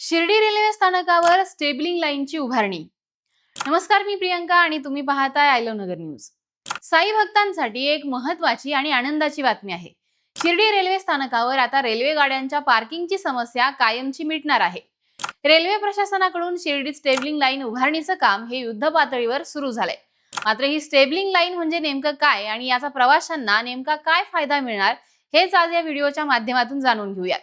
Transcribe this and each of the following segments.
Shirdi railway स्थानकावर स्टेबलिंग लाईनची उभारणी। नमस्कार, मी प्रियंका आणि तुम्ही पाहताय I love Nagar news. Sai भक्तांसाठी एक महत्त्वाची आणि आनंदाची बातमी आहे। शिर्डी रेल्वे स्थानकावर आता रेल्वे गाड्यांच्या पार्किंगची समस्या कायमची मिटणार आहे। रेल्वे प्रशासनाकडून शिर्डीत स्टेबलिंग लाईन उभारणीचं काम हे युद्ध पातळीवर सुरू झालंय। मात्र ही स्टेबलिंग लाईन म्हणजे नेमकं काय आणि याचा प्रवाशांना नेमका काय फायदा मिळणार हेच आज या व्हिडिओच्या माध्यमातून जाणून घेऊयात।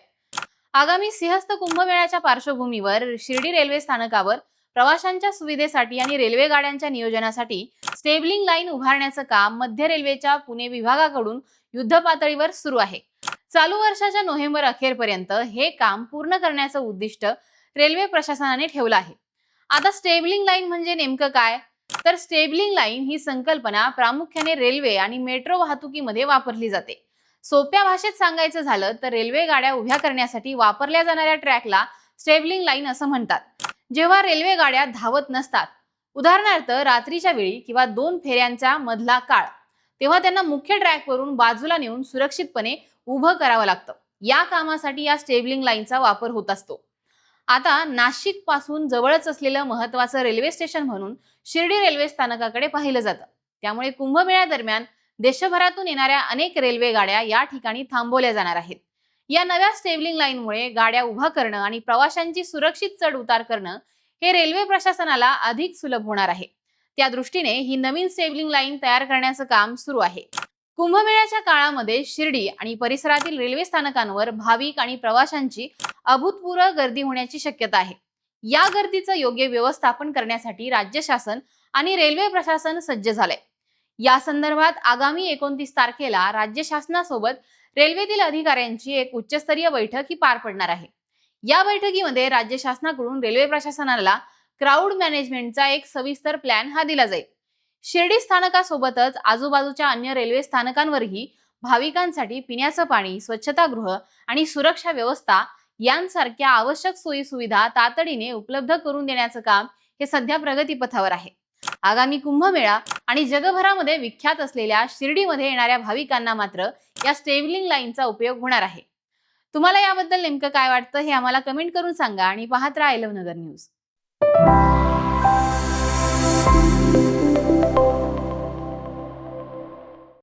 आगामी सिंहस्थ कुंभमेळ्याच्या पार्श्वभूमीवर शिर्डी रेल्वे स्थानकावर प्रवाशांच्या सुविधेसाठी आणि रेल्वे गाड्यांच्या नियोजनासाठी स्टेबलिंग लाईन उभारण्याचं काम मध्य रेल्वेच्या पुणे विभागाकडून युद्ध पातळीवर सुरू आहे। चालू वर्षाच्या नोव्हेंबर अखेरपर्यंत हे काम पूर्ण करण्याचं उद्दिष्ट रेल्वे प्रशासनाने ठेवलं आहे। आता स्टेबलिंग लाईन म्हणजे नेमकं काय? तर स्टेबलिंग लाईन ही संकल्पना प्रामुख्याने रेल्वे आणि मेट्रो वाहतुकीमध्ये वापरली जाते। सोप्या भाषेत सांगायचं झालं तर रेल्वे गाड्या उभ्या करण्यासाठी वापरल्या जाणाऱ्या ट्रॅकला स्टेबलिंग लाईन असं म्हणतात। जेव्हा रेल्वे गाड्या धावत नसतात, उदाहरणार्थ रात्रीच्या वेळी किंवा 2 फेऱ्यांचा मधला काळ, तेव्हा त्यांना मुख्य ट्रॅकवरून बाजूला नेऊन सुरक्षितपणे उभं करावं लागतं। या कामासाठी या स्टेबलिंग लाईनचा वापर होत असतो। आता नाशिक पासून जवळच असलेलं महत्त्वाचं रेल्वे स्टेशन म्हणून शिर्डी रेल्वे स्थानकाकडे पाहिलं जातं। त्यामुळे कुंभमेळ्या दरम्यान देशभरातून येणाऱ्या अनेक रेल्वे गाड्या या ठिकाणी थांबवल्या जाणार आहेत। या नव्या स्टेबलिंग लाईनमुळे गाड्या उभा करणं आणि प्रवाशांची सुरक्षित चढ उतार करणं हे रेल्वे प्रशासनाला अधिक सुलभ होणार आहे। त्या दृष्टीने ही नवीन स्टेबलिंग लाईन तयार करण्याचं काम सुरू आहे। कुंभमेळ्याच्या काळामध्ये शिर्डी आणि परिसरातील रेल्वे स्थानकांवर भाविक आणि प्रवाशांची अभूतपूर्व गर्दी होण्याची शक्यता आहे। या गर्दीचं योग्य व्यवस्थापन करण्यासाठी राज्य शासन आणि रेल्वे प्रशासन सज्ज झालंय। या संदर्भात आगामी 29 तारखेला राज्य शासनासोबत रेल्वेतील अधिकाऱ्यांची एक उच्चस्तरीय बैठक ही पार पडणार आहे। या बैठकीमध्ये राज्य शासनाकडून रेल्वे प्रशासनाला क्राउड मॅनेजमेंटचा एक सविस्तर प्लॅन हा दिला जाईल। शिर्डी स्थानकासोबतच आजूबाजूच्या अन्य रेल्वे स्थानकांवरही भाविकांसाठी पिण्याचं पाणी, स्वच्छतागृह आणि सुरक्षा व्यवस्था यांसारख्या आवश्यक सोयी सुविधा तातडीने उपलब्ध करून देण्याचं काम हे सध्या प्रगतीपथावर आहे। आगामी कुंभमेळा आणि जगभरामध्ये विख्यात असलेल्या शिर्डीमध्ये येणाऱ्या भाविकांना मात्र या स्टेबलिंग लाईनचा उपयोग होणार आहे। तुम्हाला याबद्दल नेमकं काय वाटतं हे आम्हाला कमेंट करून सांगा आणि पाहत राहा आय लव्ह नगर न्यूज।